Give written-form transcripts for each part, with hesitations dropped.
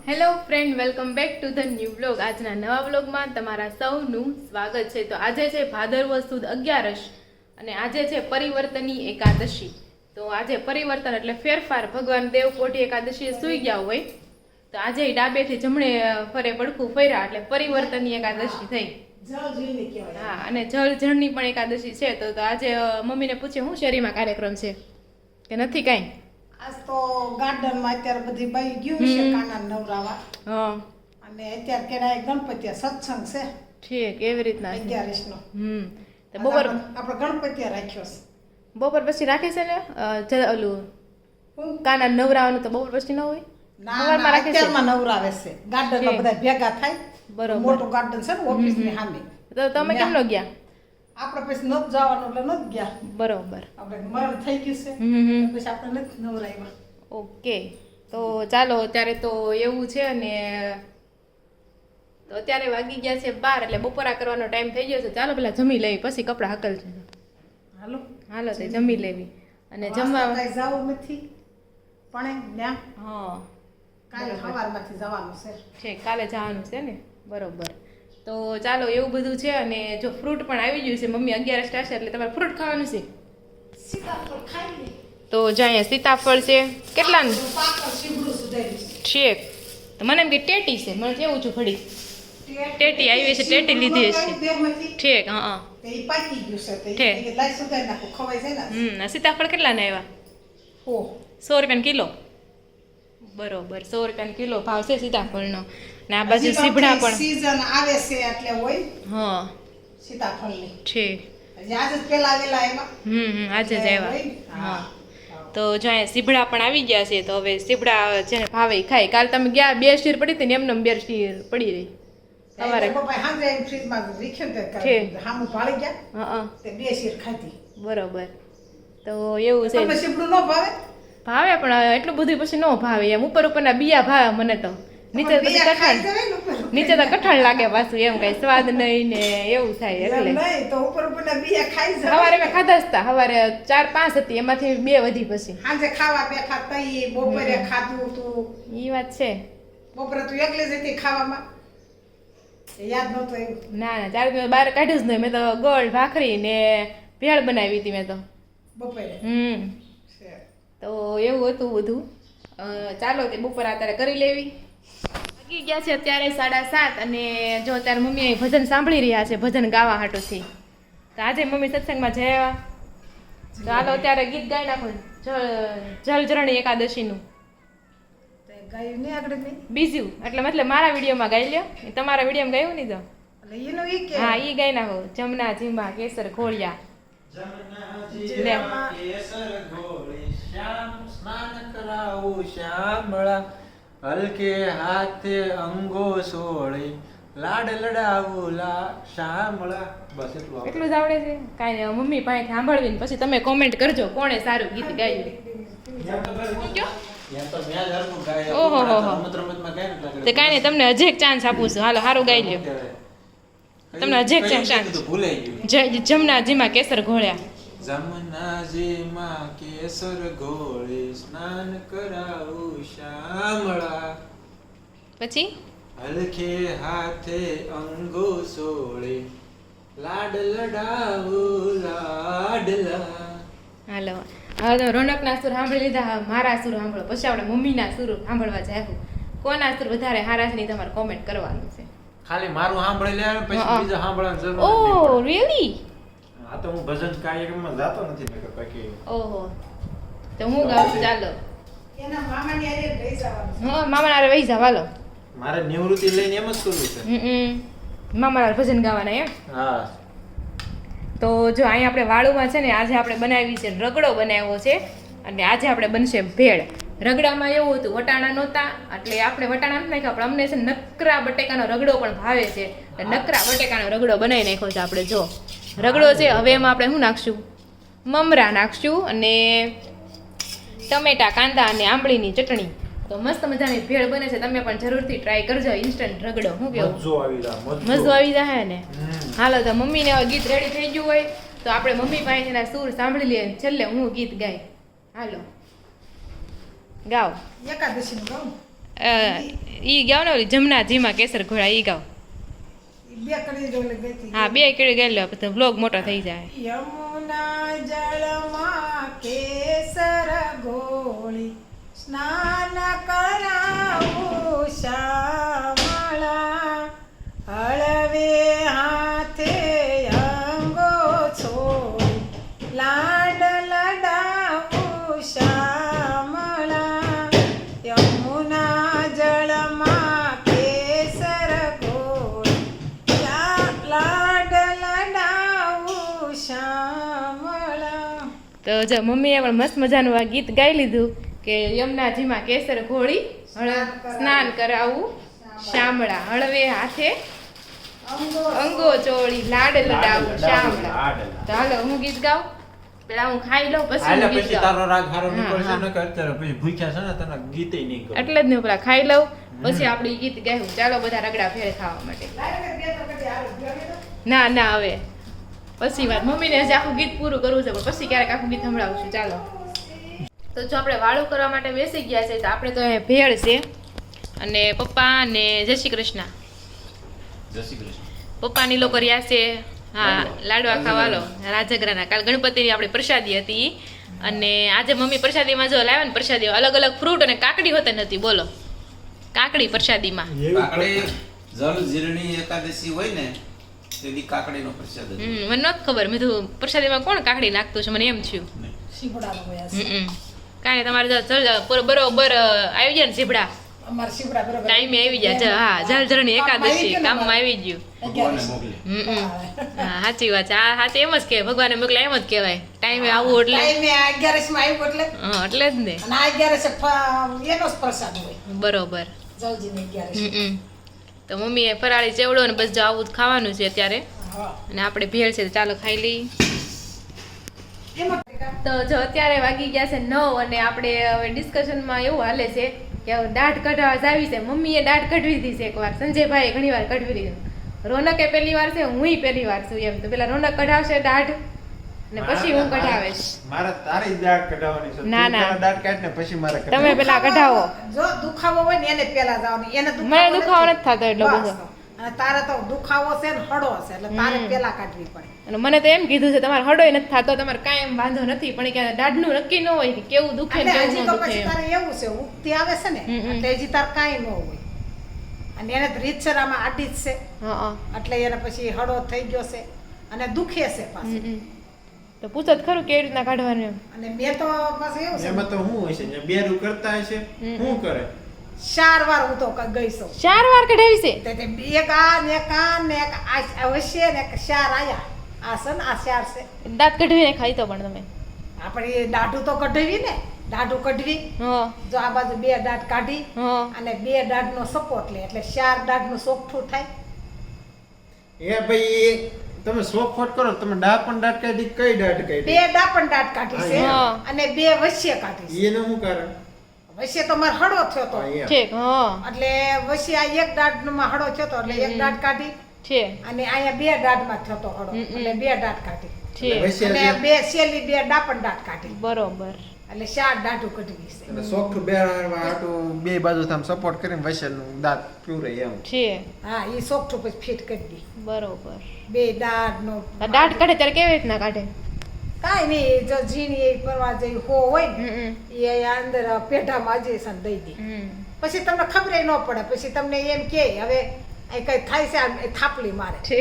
Hello friend, welcome back to the new blog. આજના નવા બ્લોગમાં તમારા સૌનું સ્વાગત છે. તો આજે છે ભાદરવો સુદ 11 અને આજે છે પરિવર્તની એકાદશી. તો આજે પરિવર્તન એટલે ફેરફાર. ભગવાન દેવકોટી એકાદશીએ સૂઈ ગયા હોય તો આજે ડાબેથી જમણે ફરે પડખું ફર્યા એટલે પરિવર્તની એકાદશી થઈ. હા, અને જળજળની પણ એકાદશી છે. તો આજે મમ્મીને પૂછે શું શેરીમાં કાર્યક્રમ છે કે નથી કાંઈ? આજ તો ગાર્ડનમાં અત્યારે બધી બાઈ ગયું છે કાના નવરાવા. હા, અને અત્યારે કેરાય ગણપતિ સત્સંગ છે. ઠીક, એવી રીતના 11 નો. તો બપોર આપણે ગણપતિ રાખ્યો છે. બપોર પછી રાખે છે ને ઓલું હું કાના નવરાવાનું તો બપોર પછી ન હોય? ના સવારમાં રાખે છે. અત્યારમાં નવરાવે છે. ગાર્ડનમાં બધા ભેગા થાય. બરોબર. મોટું ગાર્ડન છે ને ઓફિસની સામે. તો તમે કેમ ન ગયા? આપણે પછી નથી જવાનું એટલે નથી ગયા. બરોબર. આપણે મરણ થઈ ગયું છે પછી આપણે નથી નવરાવ્યા. ઓકે, તો ચાલો અત્યારે તો એવું છે. અને તો અત્યારે વાગી ગયા છે 12 એટલે બપોરા કરવાનો ટાઈમ થઈ ગયો છે. ચાલો પેલા જમી લેવી પછી કપડાં હકલ છે. હાલો હાલો તે જમી લેવી અને જમવા. કઈ જવું નથી પણ ત્યાં હા, કાલે સવારમાંથી જવાનું છે. કાલે જવાનું છે ને? બરોબર. તો ચાલો એવું બધું છે. અને જો ફ્રૂટ પણ આવી ગયું છે. મમ્મી 11 સ્ટાર છે એટલે તમારે ફ્રૂટ ખાવાનું છે. સીતાફળ ખાઈ લે. તો જો અહીંયા સીતાફળ છે. કેટલાનું? પાકળ સીબડું સુધાર્યું છે. ઠીક. તો મને એમ કે ટેટી છે. મને કેવું છું ઘડી ટેટી આવી છે. ટેટી લીધી છે. ઠીક. હા, તે ઈ પાકી ગયું છે. તે ઠીક. ઈ લાઈ સુધારી નાખું ખવાય છે ને. આ સીતાફળ કેટલાના આવ્યા? હો 100 રૂપિયાનો કિલો. બરોબર, 100 રૂપિયાનો કિલો ભાવ છે સીતાફળનો. ને આ બાજુ સીભડા પણ. સીઝન આવે છે એટલે હોય હા, સીતાફળની. ઠીક. હજી આજે જ પેલા આવેલા એમાં. આજે જ આવ્યા. હોય ને? હા, તો જો અહીંયા સીભડા પણ આવી ગયા છે. તો હવે સીભડા જેને ભાવે ઈ ખાય. કાલ તમે ગયા 2 શીર પડી હતી ને એમને 2 શીર પડી રહી સવારે. પપ્પા હાંજે ફ્રીજમાં રીખ્યું તે ઠીક. હામું ભાળી ગયા હા, તે 2 શીર ખાધી. બરોબર. તો એવું છે. તમને સીપડું ન ભાવે? ભાવે પણ એટલું બધું પછી ન ભાવે. એમ ઉપર ઉપરના બીયા ભાવે મને તો. નીચે તો બીયા ખાઈ કઠણ, જવાય ને ઉપર. નીચે તો કઠણ લાગે પાછું. એમ કઈ સ્વાદ નહીં ને એવું થાય એમ એટલે. નહીં તો ઉપર ઉપરના બીયા ખાઈ જવાય. સવારે મેં ખાધા હતા. સવારે 4-5 હતી એમાંથી 2 વધી પછી. હાંજે ખાવા બેઠા તઈ બપોરે ખાધું તું. ઈ વાત છે. બપોરે તું એકલી જ હતી ખાવામાં. યાદ નહોતું એવું. ના ના, 4 દિવસ બહાર કાઢ્યું જ નહીં. મેં તો ગોળ ભાખરી ને ભેળ બનાવી હતી મેં તો. બપોરે છે. તો એવું હતું બધું. ચાલો તે બપોર અત્યારે કરી લેવી. વાગી ગયા છે અત્યારે 7:30 અને જો અત્યારે મમ્મી અહીં ભજન સાંભળી રહ્યા છે, ભજન ગાવા હાટુથી. તો આજે મમ્મી સત્સંગમાં જયા. તો હાલો અત્યારે ગીત ગાઈ નાખો જળજરણી એકાદશીનું. તે ગાયું નહીં આગળ નહીં. બીજું એટલે મતલબ મારા વિડીયોમાં ગાઈ લ્યો. તમારા વિડીયોમાં ગાયું નહીં તો? એટલે એનું ઈ કે હા, ઈ ગાઈ નાખો. જમના જીમા કેસર ઘોળિયા. જમના કેસર ઘોળી શ્યામ સ્નાન કરાવું શ્યામળા હલકે હાથે અંગો સોળી લાડ લડાવું લા શ્યામળા. બસ એટલું આવડે. એટલું જ આવડે છે? કાંઈ નહીં, મમ્મી પાસેથી સાંભળવી ને પછી તમે કોમેન્ટ કરજો કોણે સારું ગીત ગાયું. યા તો મેં જ હરખું ગાય. ઓહો હો હો. રમત-રમતમાં ગાય ને એટલે તે કાંઈ નહીં, તમને હજી એક ચાન્સ આપું છું. હાલો સારું ગાઈ લ્યો. તમને હજી એક ચાન્સ. તો ભૂલાઈ ગયું. જમના જીમાં કેસર ઘોળ્યા. જમનાજીમાં કેસર ઘોળી સ્નાન કરાવું શ્યામળા પછી હલકે હાથે અંગો સોળી લાડ લડાવું લાડલા. હાલો હવે તો રોનકના સુર સાંભળી લીધા. મારા સુર સાંભળો પછી આપણે મમ્મીના સુર સાંભળવા જાય. કોના સુર વધારે સારા છે નહીં તમારે કોમેન્ટ કરવાનું છે. ખાલી મારું સાંભળી લે પછી બીજા સાંભળવાની જરૂર ઓહ નથી. રિયલી? આ તો હું ભજન કાર્યક્રમમાં જાતો નથી મેં બાકી. ઓહો, તો હું ગાઉં છું. ચાલો. એના મામાની હારે લઈ જવાનું. હા, મામાના હારે વહી જાવ. હાલો. મારે નિવૃત્તિ લઈને એમ જ કરવું છે. મામાના હારે ભજન ગાવાના એમ. હા, તો જો અહીંયા આપણે વાળુમાં છે ને આજે આપણે બનાવી છે રગડો બનાવ્યો છે. અને આજે આપણે બનશે ભેળ. રગડામાં એવું હતું વટાણા નહોતા એટલે આપણે વટાણા નથી નાખ્યા પણ અમને છે નકરા બટેકાનો રગડો પણ ભાવે છે. એટલે નકરા બટેકાનો રગડો બનાવી નાખ્યો છે આપણે. જો રગડો છે. હવે એમાં આપણે શું નાખશું? મમરા નાખશું અને ટમેટા, કાંદા અને આંબળીની ચટણી. તો મસ્ત મજાની ભેળ બને છે. તમે પણ જરૂરથી ટ્રાય કરજો. ઇન્સ્ટન્ટ રગડો. શું કેવું? મજો આવી જાય ને. હાલો તો મમ્મીને હવે ગીત રેડી થઈ ગયું હોય તો આપણે મમ્મી પાસેના સૂર સાંભળી લઈએ. છેલ્લે હું ગીત ગાય. હાલો ગાવ. એકાદશીનું ગાઉં. ઈ ગાવ ને ઓલી જમના જીમાં કેસર ઘોડા ઈ ગાવ. ઈ બે કડી જોલે ગઈ હતી. હા 2 કેળી ગાઈ લો પછી વ્લોગ મોટો થઈ જાય. યમુના જળમાં કેસર ગોળી સ્નાન કરાવું શ્યામળા હળવે હાથે અંગો છોડી લાડ લડાવું શ્યામળા યમુના જળમાં કેસર ગોળી લાડ લડાવું શ્યામળા. તો જો મમ્મીએ પણ મસ્ત મજાનું આ ગીત ગાઈ લીધું કે યમુનાજીમાં કેસર ઘોળી સ્નાન કરાવું શામળા હળવે હાથે અંગો ચોળી લાડ લડાવું શામળા. તો હાલો હું ગીત ગાઉં પેલા હું ખાઈ લઉં પછી હાલે હું ગીત પછી ગાઉં. તારો રાગ હારો નીકળશે હા. ન કે અત્યારે પછી ભૂખ્યા છે ને તને ગીતે નહીં ગમે. એટલે જ ને પેલા ખાઈ લઉં પછી આપણે ઈ ગીત ગાયું. ચાલો બધા રગડા ફેર ખાવા માટે. ના ના હવે પછી વાત મમ્મીને હજી આખું ગીત પૂરું કરવું છે પણ પછી ક્યારેક આખું ગીત સંભળાવું છું. ચાલો તો જો આપણે વાળું કરવા માટે બેસી ગયા છે તો આપણે તો અહીંયા ભેળ છે અને પપ્પા અને જય શ્રી કૃષ્ણ. જય શ્રી કૃષ્ણ. પપ્પાની લોકો રહ્યા છે હા લાડવા ખાવાલો રાજગરાના. કાલ ગણપતિની આપણી પ્રસાદી હતી અને આજે મમ્મી પ્રસાદીમાં જો લાવ્યા ને પ્રસાદી અલગ અલગ ફ્રૂટ અને કાકડી હોતે નથી. બોલો કાકડી પ્રસાદીમાં. કાકડી જલ જીરણી એકાદશી હોય ને તેથી કાકડીનો પ્રસાદ હતો. મને નહોતી ખબર. મેં કીધું પ્રસાદીમાં કોણ કાકડી નાખતું છે મને એમ થયું. શીપડાનો ગયા છે. કાંઈ તમારે બરોબર આવી જાય ને ઝીબડા અમાર શીપડા બરોબર ટાઈમે આવી જાય. હા જલજરણી એકાદશી કામમાં આવી ગયું. ભગવાને મોકલે. હા સાચી વાત છે. આ સાચી એમ જ કે ભગવાને મોકલે એમ જ કહેવાય. ટાઈમે આવું એટલે ટાઈમે 11 માં આવ્યું એટલે હા એટલે જ ને. અને આ 11 એનો જ પ્રસાદ હોય બરોબર. જલજીને 11. તો મમ્મીએ ફરાળી ચેવડો ને બસ જો આવું જ ખાવાનું છે અત્યારે હા અને આપણે ભેળ છે તો ચાલો ખાઈ લઈએ. એમાં તો જો અત્યારે વાગી ગયા છે 9 અને આપણે હવે ડિસ્કશનમાં એવું હાલે છે કે હવે દાઢ કઢાવા જાવી છે. મમ્મીએ દાઢ કઢવી દીધી છે એકવાર, સંજયભાઈએ ઘણી વાર કઢવી દીધું, રોનકે પહેલી વાર છે, હુંય પહેલી વાર છું એમ. તો પેલા રોનક કઢાવશે દાઢ ને પછી હું કઢાવીશ. મારે તારી દાઢ કઢાવવાની છે. ના, તું ના. પેલા દાઢ કાઢ ને પછી મારે તમે કઢાવવાની. પેલા કઢાવો. જો દુખાવો હોય ને એને પેલા જવાનું. એને મને દુખાવો નથી થતો એટલો બસ. બધો. અને તારે તો દુખાવો છે ને હડો છે એટલે તારે પેલા કાઢવી પડે. અને મને તો એમ કીધું છે તમારે હડોય નથી થતો, તમારે કાંઈ એમ વાંધો નથી, પણ કે દાઢનું નક્કી ન હોય કે કેવું દુખે ને એટલે કેવું હજી ન તો દુખે પછી એમ. તારે એવું છે ઉગતી આવે છે ને એટલે હજી તાર કાંઈ ન હોય. અને એને તો રીતસર આમાં આડી જ છે હા એટલે એને પછી હડો થઈ ગયો છે અને દુખે છે પાછું. તો પૂછો જ ખરું કેવી રીતના કાઢવાનું એમ. અને મેં તો પાછું એવું છે એમાં તો શું હોય છે જે બેરું કરતા હશે શું કરે 4 વાર હું તો ગઈ છું. 4 વાર કઢાવી છે. તે એક આ ને એક આ ને એક આ અવશ્ય ને એક 4 આયા. આ છે ને આ 4 છે. દાંત કઢવીને ખાઈ તો પણ તમે. આપણે એ દાઢું તો કઢવી ને દાઢું કઢવી હા જો આ બાજુ 2 દાઢ કાઢી હા અને 2 દાઢનો સપોર્ટ લે એટલે 4 દાઢનું ચોખ્ઠું થાય. એ ભાઈ તમે શોખફોટ કરો તમે દાઢ પણ દાઢ કાઢી કઈ દાઢ 2 કાઢી દાપણ દાઢ કાઢી છે હા. અને 2 વશ્ય કાઢી છે. એનું શું કારણ વશ્ય તો મારે હળો થયો તો હા, એમ. ઠીક હા એટલે વશ્ય આ એક દાઢમાં હળો થયો તો એટલે એક દાઢ કાઢી છે અને અહીંયા 2 દાઢમાં થયો તો હળો એટલે 2 દાઢ કાઢી છે વૈશ્ય અને જે- 2 છેલ્લી 2 દાપણ દાઢ કાઢી બરોબર. એટલે 4 દાઢું કઢવી છે. એટલે સોફ્ટ બેરવા હાટું બે બાજુ આમ સપોર્ટ કરીને વૈશ્યનું દાંત પીવરે એમ છે હા એ ચોખ્ઠું પછી ફિટ કરી દી. બરોબર. 2 દાઢનો આ દાંત કાઢે ત્યારે કેવી રીતના કાઢે? કાંઈ નહીં જો ઝીણી એ પરવા જેવી હો હોય ને હમ, એ અંદર પેઢામાં અજેસન દઈ દે હમ. પછી તમને ખબર ન પડે પછી તમને એમ કે હવે આ કઈ થાય છે આમ એ થાપલી મારે છે.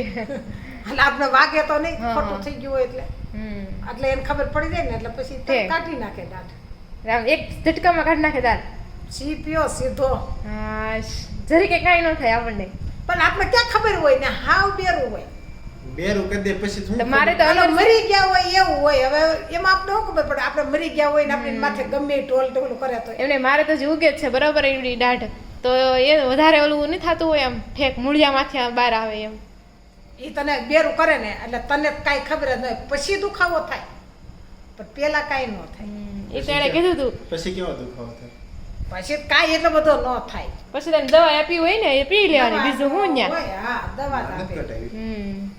એટલે આપણે વાગે તો નહીં હા, ખોટું હા. થઈ ગયું હોય એટલે હમ. એટલે એને ખબર પડી જાય ને એટલે પછી તરત ઠીક. કાઢી નાખે દાઢ. આમ એક ઝટકામાં કાઢી નાખે દાંત. સીપ્યો સીધો હા જરી કે કાંઈ ન થાય આપણને. પણ આપણે ક્યાં ખબર હોય ને હાવ બેરું હોય બેરું કરી દે પછી શું તો મારે તો એટલે અંદર મરી ગયા હોય એવું હોય હવે એમાં આપણે શું ખબર પડે આપણે મરી ગયા હોય ને આપણે માથે ગમે એ ટોલ ટોલું કરે તો એમને મારે તો જે ઉગે જ છે બરાબર એવડી દાઢ તો એ વધારે ઓલું નહીં થતું હોય આમ ઠેક મૂળિયામાંથી આમ બહાર આવે એમ. એ તને બેરું કરે ને એટલે તને કાંઈ ખબર જ ન હોય પછી દુખાવો થાય પણ પેલા કાંઈ ન થાય એ તો એણે કીધું હતું. પછી કેવો દુખાવો થાય પછી કાંઈ એટલો બધો ન થાય પછી તને દવા આપી હોય ને એ પી લેવાની બીજું હું ન્યા. હોય, હા દવા જ નથી આપે. કટાવી.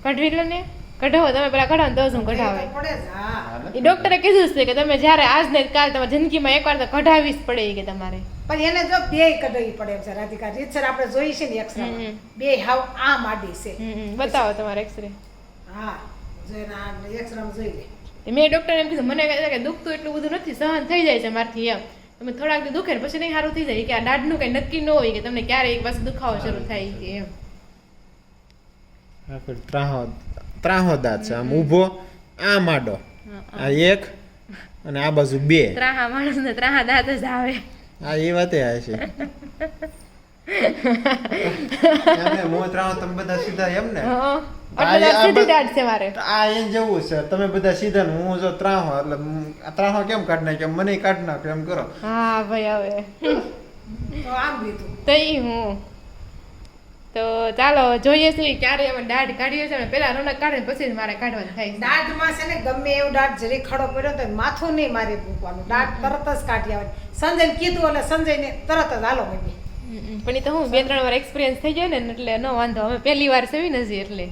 કઢવી લો ને કઢાવો તમે પેલા કઢાવો ને તો જ હું કઢાવે. પડે જ, હા. હા, એ ડોક્ટરે કીધું જ છે કે તમે જ્યારે આજ ને કાલ તમારી જિંદગીમાં એકવાર તો કઢાવી જ પડે કે તમારે. પણ એને જો બેય કઢાવી પડે એમ છે રાધિકા રીતસર આપણે જોઈ છે ને એક્સરામાં બે હાવ આમ આડી છે બતાવો તમારો એક્સરે. હા જોઈને આ એક્સરામાં જોઈ લે મેં ડૉક્ટરને એમ કીધું મને કહે છે કે દુખતું એટલું બધું નથી, સહન થઈ જાય છે મારથી એમ. તમે થોડાક દી દુખે ને પછી નહીં સારું થઈ જાય કે આ દાઢનું કંઈ નક્કી ન હોય કે તમને ક્યારે એક પાછું દુખાવો શરૂ થાય કે એમ. ત્રાહો દાંત છે આમ ઊભો આમ આડો આ એક અને આ બાજુ બે ત્રાહા માણસને ત્રાહા દાંત જ આવે. આ એ વાતે આ છે હું ત્રાહો તમે બધા સીધા એમ ને એટલે સીધી દાઢ છે મારે. આ એમ જેવું છે તમે બધા સીધા ને હું જો ત્રાહો એટલે આ ત્રાહો કેમ કાઢ નાખ્યો મને કાઢ નાખ્યો એમ કરો. હા ભાઈ હવે તો આમ લીધું તો ઈ હું તો ચાલો જોઈએ છીએ ક્યારે અમે દાઢ કાઢીએ છીએ ને પેલા રોનક કાઢે ને પછી જ મારે કાઢવાનું થાય છે. દાઢમાં છે ને ગમે એવું દાઢ જરી ખડો પડ્યો તો માથું નહીં મારે મૂકવાનું દાઢ તરત જ કાઢી આવવાની. સંજયને કીધું એટલે સંજયને તરત જ હાલો મમ્મી. પણ એ તો હું 2-3 વાર એક્સપિરિયન્સ થઈ જાય ને એટલે ન વાંધો. અમે પહેલી વાર સેવી નથી એટલે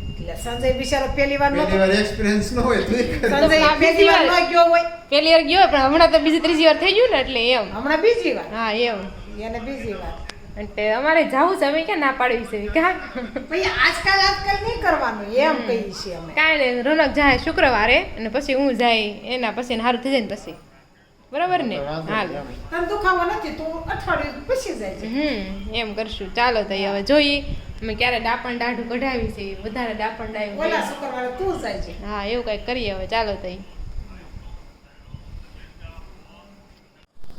એટલે સંજય બિચારો પહેલી વાર નહોતો. પહેલી વાર એક્સપિરિયન્સ ન હોય તો સંજય પહેલી વાર ન ગયો હોય પહેલી વાર ગયો પણ હમણાં તો બીજી ત્રીજી વાર થઈ ગયું ને એટલે એમ. હમણાં બીજી વાર હા એમ એને બીજી વાર એટલે અમારે જાવું છે. અમે ક્યાં ના પાડવી છે કા ભાઈ આજકાલ નહીં કરવાનું એમ કહીએ છીએ અમે. કાંઈ નહીં. રોનક જાય શુક્રવારે અને પછી હું જાય એના પછી સારું થઈ જાય ને પછી બરાબર ને. હાલ તને દુખાવો નથી તું અઠવાડિયું પછી જાય છે. એમ કરશું. ચાલો તો હવે જોઈએ અમે ક્યારે દાપણ દાઢું કઢાવી છે વધારે દાપણ ઓલા ડાયું. શુક્રવારે તું જાય છે. હા એવું કંઈક કરીએ હવે. ચાલો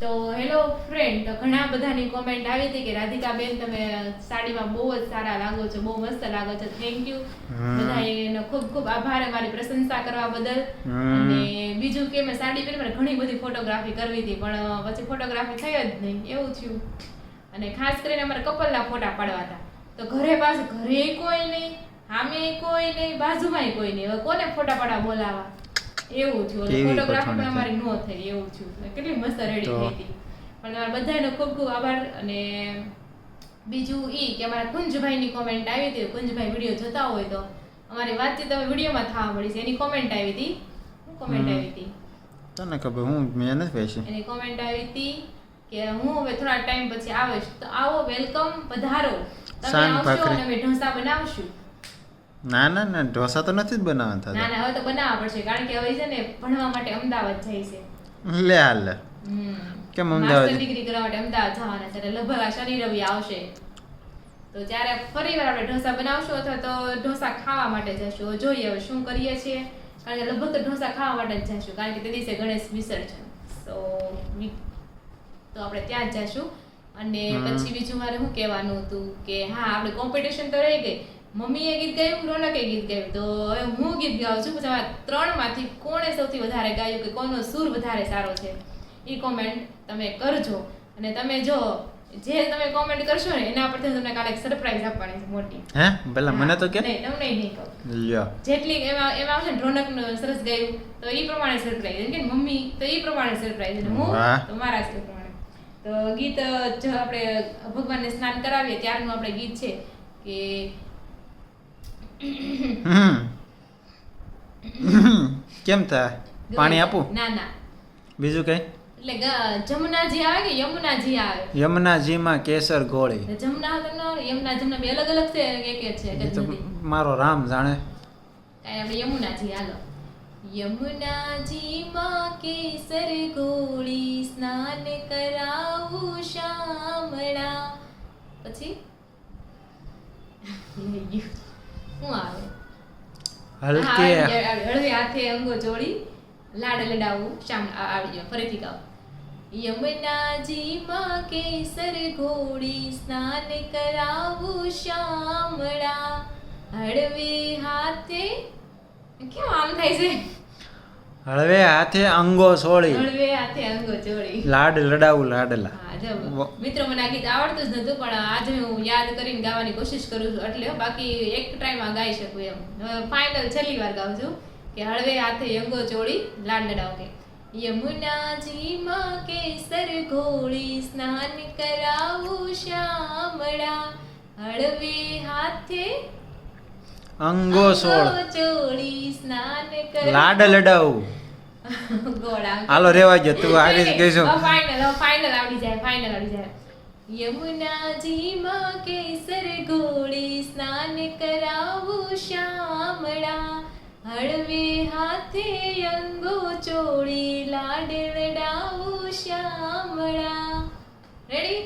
તો હેલો ફ્રેન્ડ, તો ઘણા બધાની કોમેન્ટ આવી હતી કે રાધિકા બેન તમે સાડીમાં બહુ જ સારા લાગો છો, બહુ મસ્ત લાગો છો. થેન્ક યુ બધાનો ખૂબ ખૂબ આભાર અમારી પ્રશંસા કરવા બદલ. અને બીજું કે મેં સાડી પહેરી મને ઘણી બધી ફોટોગ્રાફી કરવી હતી પણ પછી ફોટોગ્રાફી થઈ જ નહીં એવું થયું. અને ખાસ કરીને અમારે કપલના ફોટા પાડવા હતા તો ઘરે કોઈ નહીં, સામે કોઈ નહીં, બાજુમાંય કોઈ નહીં. હવે કોને ફોટા પાડવા બોલાવા એવું થયું. ફોટોગ્રાફી પણ અમારી નો થઈ એવું થયું. કેટલી મસ્ત રેડી થઈ હતી. પણ તમારા બધાનો ખૂબ ખૂબ આભાર. અને બીજું ઈ કે અમારા કુંજભાઈની કોમેન્ટ આવી હતી. કુંજભાઈ વિડીયો જોતા હોય તો અમારી વાતચીત હવે વિડીયોમાં થવા મળી છે. એની કોમેન્ટ આવી હતી. શું કોમેન્ટ આવી હતી તને ખબર હું મેં નથી વેચી. એની કોમેન્ટ આવી હતી કે હું હવે થોડા ટાઈમ પછી આવીશ તો આવો, વેલકમ, પધારો. તમે આવશો અને અમે ઢોસા બનાવશું. ના ના ના ઢોસા તો નથી જ બનાવતા. ના ના હવે તો બનાવવા પડશે કારણ કે હવે છે ને ભણવા માટે અમદાવાદ જાય છે. લે હાલ કેમ અમદાવાદ માસ્ટર ડિગ્રી કરવા માટે અમદાવાદ જવાના છે એટલે લગભગ આ શનિ રવિ આવશે તો ત્યારે ફરીવાર આપણે ઢોસા બનાવશું અથવા તો ઢોસા ખાવા માટે જશું. જોઈએ હવે શું કરીએ છીએ કારણ કે લગભગ તો ઢોસા ખાવા માટે જ જશું કારણ કે તે દિવસે ગણેશ વિસર્જન તો આપણે ત્યાં જ જશું. અને પછી બીજું મારે શું કહેવાનું હતું કે હા આપણે કોમ્પિટિશન તો રહી ગઈ. મમ્મીએ ગીત ગાયું, રોનકે ગીત ગાયું. તો હવે હું ગીત ગાઉં છું. પછી આ 3માંથી કોણે સૌથી વધારે ગાયું કે કોનો સૂર વધારે સારો છે એ કોમેન્ટ તમે કરજો. અને તમે જો જે તમે કોમેન્ટ કરશો ને એના પરથી તમને કાલે એક સરપ્રાઈઝ આપવાની છે મોટી. હે પેલા મને તો કે નહીં તમને નહીં કહું. લ્યો જેટલી એમાં આવશે ને રોનકનું સરસ ગાયું તો એ પ્રમાણે સરપ્રાઈઝ. એમ કે મમ્મી તો એ પ્રમાણે સરપ્રાઈઝ અને હું તો મારા જ પ્રમાણે. તો ગીત જો આપણે ભગવાનને સ્નાન કરાવીએ ત્યારનું આપણે ગીત છે કે કેમ થાય પાણી આપું ના ના બીજું કઈ એટલે જમુનાજી આવે કે યમુનાજી આવે. યમુનાજીમાં કેસર ગોળી જમના તો યમુના બે અલગ અલગ છે એક જ છે એક જ નદી. મારો રામ જાણે. કાંઈ આપણે યમુનાજી હાલો. યમુનાજીમાં કેસર ગોળી સ્નાન કરાવું શામળા. પછી શું આવે? હલકે હળવે હાથે અંગો જોડી લાડ લડાવું શામ આવી જાય. ફરીથી ગાઓ. યમુનાજીમાં કેસર ઘોડી સ્નાન કરાવું શામળા હળવે હાથે કેમ આમ થાય છે? હળવે હાથે અંગો સોળી હળવે હાથે અંગો જોડી લાડ લડાવું લાડલા. હા જો મિત્રો મને આ ગીત આવડતું જ નતું પણ આજે હું યાદ કરીને ગાવાની કોશિશ કરું છું એટલે બાકી એક ટ્રાયમાં ગાઈ શકું એમ. ફાઇનલ છેલ્લી વાર ગાઉં છું કે હળવે હાથે અંગો જોડી લાડ લડાવ કે યમુનાજીમાં કેસર ઘોળી સ્નાન કરાવું શામળા હળવે હાથે અંગો સોળ જોડી સ્નાન કરાવું લાડ લડાવું ગોળ આમ હાલો રેવા ગયો તું આ રીતે કહીશું ફાઇનલ આવડી જાય યમુનાજી માં કેસર ગોળી સ્નાન કરાવું શ્યામળા હળવે હાથે અંગો ચોળી લાડ લડાવું શ્યામળા રેડી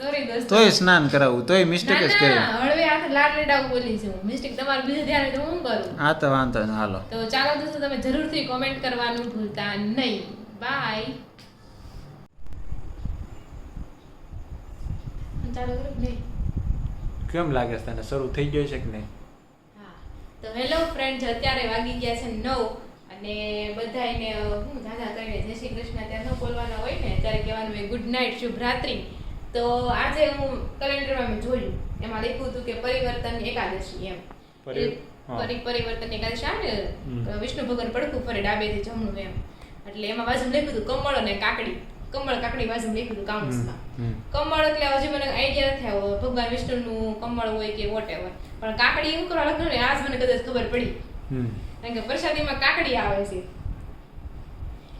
સોરી દોસ્તો તોય સ્નાન કરાવું તોય મિસ્ટેક જ કરી હળવે હાથે લાડ લડાવું બોલી છું મિસ્ટેક તમારે બીજું ધ્યાન હોય તો હું કરું હા તો વાંધો નહીં હાલો તો ચાલો દોસ્તો તમે જરૂરથી કોમેન્ટ કરવાનું ભૂલતા નહીં બાય ચાલો કરું નહીં કેમ લાગે છે તને શરૂ થઈ ગયો છે કે નહીં હા તો હેલો ફ્રેન્ડ્સ અત્યારે વાગી ગયા છે 9 અને બધાને હું દાદા કરીને જય શ્રી કૃષ્ણ ત્યાં ન બોલવાના હોય ને ત્યારે કહેવાનું હોય ગુડ નાઇટ શુભ રાત્રિ તો આજે હું કેલેન્ડરમાં મેં જોયું એમાં લખ્યું હતું કે પરિવર્તન એકાદશી એમ પરિવર્તન એકાદશી આવે ને વિષ્ણુ ભગવાન પડખું ફરે ડાબેથી જમણું એમ એટલે એમાં બાજુ લખ્યું હતું કમળ અને કાકડી બાજુ લખ્યું હતું કાઉન્સમાં કમળ એટલે હજી મને આઈડિયા નથી આવ્યો ભગવાન વિષ્ણુનું કમળ હોય કે વોટેવર પણ કાકડી એવું કરવા લખ્યું ને આજ મને કદાચ ખબર પડી કારણ કે પ્રસાદીમાં કાકડી આવે છે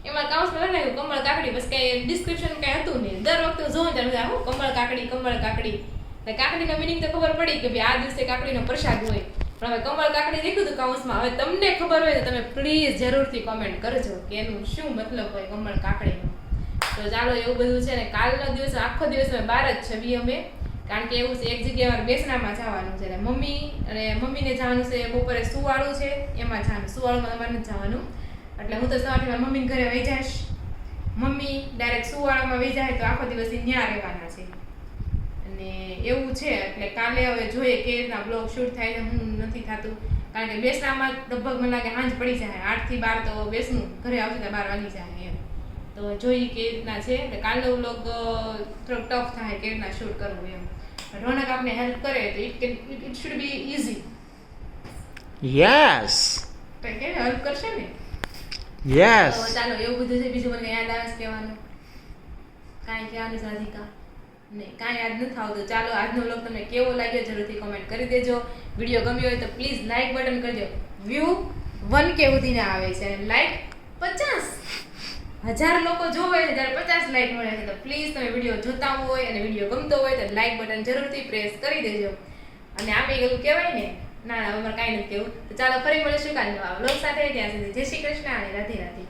એમાં કાઉન્સમાં લખાયું કમળ કાકડી બસ કઈ ડિસ્ક્રિપ્શન કઈ હતું નહીં દર વખતે જોઉં ત્યારે હું કમળ કાકડી એટલે કાકડીનો મિનિંગ તો ખબર પડી કે ભાઈ આ દિવસે કાકડીનો પ્રસાદ હોય પણ હવે કમળ કાકડી લખ્યું હતું કાઉન્સમાં હવે તમને ખબર હોય તો તમે પ્લીઝ જરૂરથી કોમેન્ટ કરજો કે એનું શું મતલબ હોય કમળ કાકડીનો તો ચાલો એવું બધું છે ને કાલનો દિવસ આખો દિવસ અમે બહાર જ છવી અમે કારણ કે એવું છે એક જગ્યાએ અમારે બેસનામાં જવાનું છે મમ્મીને જવાનું છે બપોરે સુવાળું છે એમાં જવાનું સુવાળુમાં તમારે નથી જવાનું એટલે હું તો સવારથી મારા મમ્મીને ઘરે વહી જઈશ મમ્મી ડાયરેક્ટ સુવાળામાં વહી જાય તો આખો દિવસ ત્યાં રહેવાના છે અને એવું છે એટલે કાલે હવે જોઈએ કે રીતના બ્લોગ શૂટ થાય છે હું નથી થતું કારણ કે બેસનામાં લગભગ મને લાગે સાંજ પડી જાય 8 થી 12 તો બેસનું ઘરે આવશે તો 12 વાગી જાય એમ તો જોઈએ કે રીતના છે એટલે કાલનો વ્લોગ થોડોક ટફ થાય કે રીતના શૂટ કરવું એમ રોનક આપને હેલ્પ કરે તો it should be easy yes તો કે હેલ્પ કરશે ને યસ તો ચાલો એવું બધું છે બીજું મને યાદ આવે છે કહેવાનું કાંઈ કહેવાનું સાધિકા નહીં કાંઈ યાદ નથી આવતું ચાલો આજનો વ્લોગ તમને કેવો લાગ્યો જરૂરથી કોમેન્ટ કરી દેજો વિડીયો ગમ્યો હોય તો પ્લીઝ લાઈક બટન કરજો વ્યૂ 1K સુધીના આવે છે અને લાઈક 50,000 લોકો જોવે છે ત્યારે 50 લાઈક મળે છે તો પ્લીઝ તમે વિડીયો જોતા હોય અને વિડીયો ગમતો હોય તો લાઈક બટન જરૂરથી પ્રેસ કરી દેજો અને આમે એવું કહેવાય ને ના અમારે કાંઈ નથી કહેવું તો ચાલો ફરી મળીશું કાલે નવા વ્લોગ સાથે ત્યાં સુધી જય શ્રી કૃષ્ણ અને રાધે રાધે